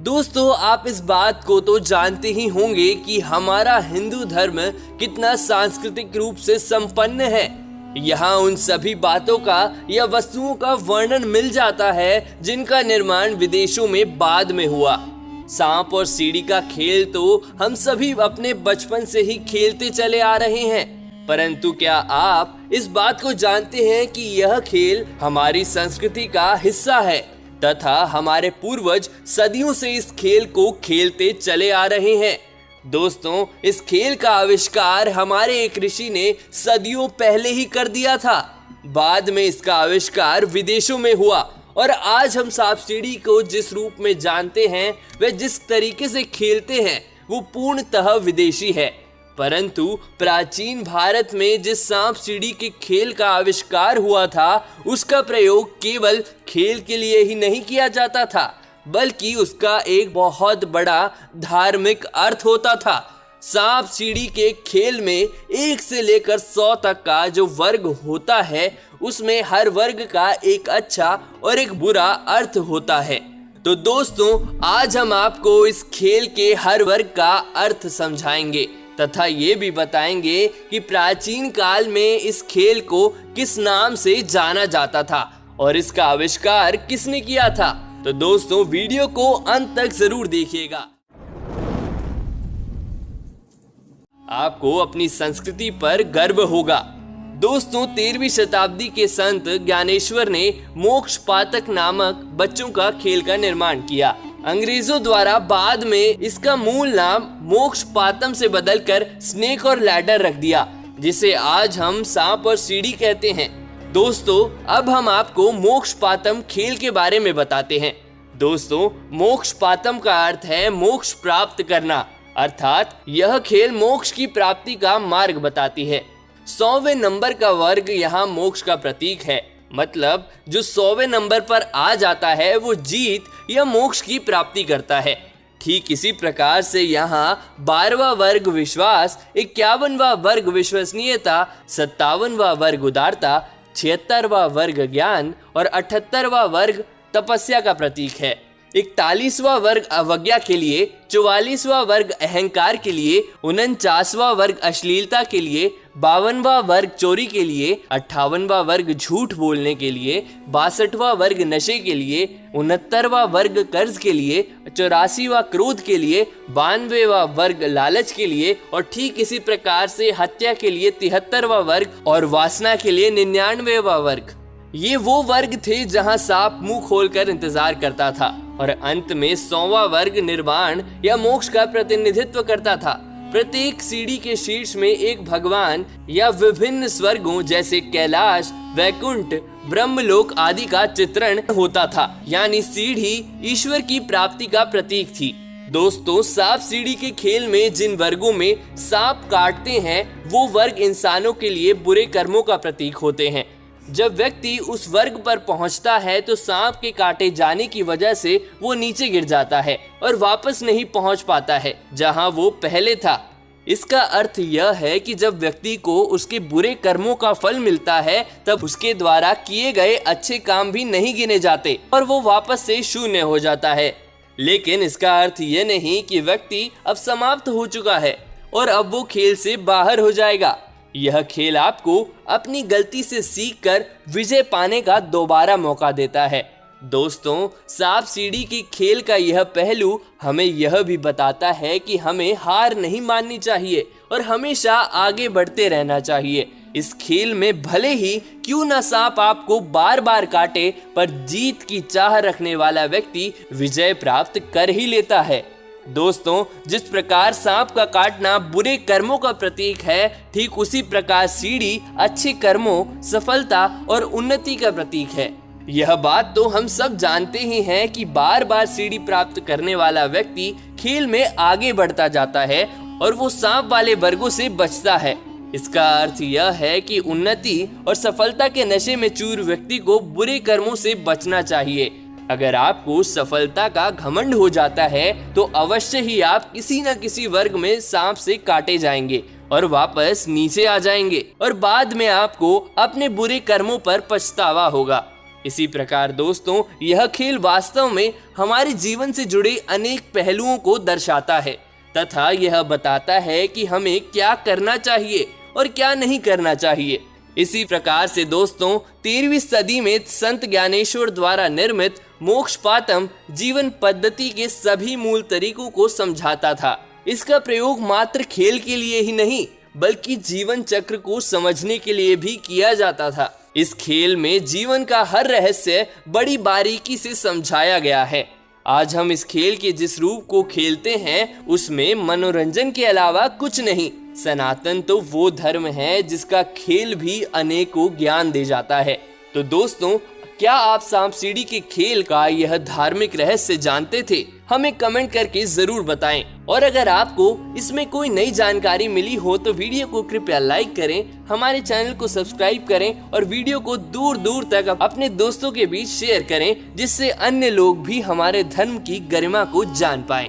दोस्तों, आप इस बात को तो जानते ही होंगे कि हमारा हिंदू धर्म कितना सांस्कृतिक रूप से संपन्न है। यहाँ उन सभी बातों का या वस्तुओं का वर्णन मिल जाता है जिनका निर्माण विदेशों में बाद में हुआ। सांप और सीढ़ी का खेल तो हम सभी अपने बचपन से ही खेलते चले आ रहे हैं, परंतु क्या आप इस बात को जानते हैं कि यह खेल हमारी संस्कृति का हिस्सा है तथा हमारे पूर्वज सदियों से इस खेल को खेलते चले आ रहे हैं। दोस्तों, इस खेल का आविष्कार हमारे एक ऋषि ने सदियों पहले ही कर दिया था। बाद में इसका आविष्कार विदेशों में हुआ और आज हम सांप सीढ़ी को जिस रूप में जानते हैं, वे जिस तरीके से खेलते हैं, वो पूर्णतः विदेशी है। परंतु प्राचीन भारत में जिस सांप सीढ़ी के खेल का आविष्कार हुआ था, उसका प्रयोग केवल खेल के लिए ही नहीं किया जाता था, बल्कि उसका एक बहुत बड़ा धार्मिक अर्थ होता था। सांप सीढ़ी के खेल में 1 से लेकर 100 तक का जो वर्ग होता है, उसमें हर वर्ग का एक अच्छा और एक बुरा अर्थ होता है। तो दोस्तों, आज हम आपको इस खेल के हर वर्ग का अर्थ समझाएंगे तथा ये भी बताएंगे कि प्राचीन काल में इस खेल को किस नाम से जाना जाता था और इसका आविष्कार किसने किया था। तो दोस्तों, वीडियो को अंत तक जरूर देखिएगा। आपको अपनी संस्कृति पर गर्व होगा। दोस्तों, 13वीं शताब्दी के संत ज्ञानेश्वर ने मोक्ष पातक नामक बच्चों का खेल का निर्माण किया। अंग्रेजों द्वारा बाद में इसका मूल नाम मोक्ष पातम से बदलकर स्नेक और लैडर रख दिया, जिसे आज हम सांप और सीढ़ी कहते हैं। दोस्तों, अब हम आपको मोक्ष पातम खेल के बारे में बताते हैं। दोस्तों, मोक्ष पातम का अर्थ है मोक्ष प्राप्त करना, अर्थात यह खेल मोक्ष की प्राप्ति का मार्ग बताती है। 100वें नंबर का वर्ग यहाँ मोक्ष का प्रतीक है, मतलब जो 100वें नंबर पर आ जाता है वो जीत या मोक्ष की प्राप्ति करता है। ठीक इसी प्रकार से यहाँ 12वां वर्ग विश्वास, 51वां वर्ग विश्वसनीयता, 57वां वर्ग उदारता, 76वां वर्ग ज्ञान और 78वां वर्ग तपस्या का प्रतीक है। 41वां वर्ग अवज्ञा के लिए, 44वां वर्ग अहंकार के लिए, 49वां वर्ग अश्लीलता के लिए, 52वां वर्ग चोरी के लिए, 58वां वर्ग झूठ बोलने के लिए, 62वां वर्ग नशे के लिए, 69वां वर्ग कर्ज के लिए, 84वां क्रोध के लिए, 92वां वर्ग लालच के लिए और ठीक इसी प्रकार से हत्या के लिए 73वां वर्ग और वासना के लिए 99वां वर्ग। ये वो वर्ग थे जहां सांप मुंह खोलकर इंतजार करता था और अंत में 100वां वर्ग निर्वाण या मोक्ष का प्रतिनिधित्व करता था। प्रत्येक सीढ़ी के शीर्ष में एक भगवान या विभिन्न स्वर्गों जैसे कैलाश, वैकुंठ, ब्रह्मलोक आदि का चित्रण होता था, यानी सीढ़ी ईश्वर की प्राप्ति का प्रतीक थी। दोस्तों, सांप सीढ़ी के खेल में जिन वर्गों में सांप काटते हैं, वो वर्ग इंसानों के लिए बुरे कर्मों का प्रतीक होते हैं। जब व्यक्ति उस वर्ग पर पहुंचता है तो सांप के काटे जाने की वजह से वो नीचे गिर जाता है और वापस नहीं पहुंच पाता है जहां वो पहले था। इसका अर्थ यह है कि जब व्यक्ति को उसके बुरे कर्मों का फल मिलता है, तब उसके द्वारा किए गए अच्छे काम भी नहीं गिने जाते और वो वापस से शून्य हो जाता है। लेकिन इसका अर्थ यह नहीं कि व्यक्ति अब समाप्त हो चुका है और अब वो खेल से बाहर हो जाएगा। यह खेल आपको अपनी गलती से सीखकर विजय पाने का दोबारा मौका देता है। दोस्तों, सांप सीढ़ी की खेल का यह पहलू हमें यह भी बताता है कि हमें हार नहीं माननी चाहिए और हमेशा आगे बढ़ते रहना चाहिए। इस खेल में भले ही क्यों ना सांप आपको बार बार काटे, पर जीत की चाह रखने वाला व्यक्ति विजय प्राप्त कर ही लेता है। दोस्तों, जिस प्रकार सांप का काटना बुरे कर्मों का प्रतीक है, ठीक उसी प्रकार सीढ़ी अच्छे कर्मों, सफलता और उन्नति का प्रतीक है। यह बात तो हम सब जानते ही हैं कि बार बार सीढ़ी प्राप्त करने वाला व्यक्ति खेल में आगे बढ़ता जाता है और वो सांप वाले वर्गों से बचता है। इसका अर्थ यह है कि उन्नति और सफलता के नशे में चूर व्यक्ति को बुरे कर्मों से बचना चाहिए। अगर आपको सफलता का घमंड हो जाता है तो अवश्य ही आप किसी न किसी वर्ग में सांप से काटे जाएंगे और वापस नीचे आ जाएंगे और बाद में आपको अपने बुरे कर्मों पर पछतावा होगा। इसी प्रकार दोस्तों यह खेल वास्तव में हमारे जीवन से जुड़े अनेक पहलुओं को दर्शाता है तथा यह बताता है कि हमें क्या करना चाहिए और क्या नहीं करना चाहिए। इसी प्रकार से दोस्तों 13वीं सदी में संत ज्ञानेश्वर द्वारा निर्मित मोक्षपातम जीवन पद्धति के सभी मूल तरीकों को समझाता था। इसका प्रयोग मात्र खेल के लिए ही नहीं बल्कि जीवन चक्र को समझने के लिए भी किया जाता था। इस खेल में जीवन का हर रहस्य बड़ी बारीकी से समझाया गया है। आज हम इस खेल के जिस रूप को खेलते हैं उसमें मनोरंजन के अलावा कुछ नहीं। सनातन तो वो धर्म है जिसका खेल भी अनेकों ज्ञान दे जाता है। तो दोस्तों क्या आप सांप सीढ़ी के खेल का यह धार्मिक रहस्य जानते थे? हमें कमेंट करके जरूर बताएं। और अगर आपको इसमें कोई नई जानकारी मिली हो तो वीडियो को कृपया लाइक करें, हमारे चैनल को सब्सक्राइब करें और वीडियो को दूर दूर तक अपने दोस्तों के बीच शेयर करें जिससे अन्य लोग भी हमारे धर्म की गरिमा को जान पाएं।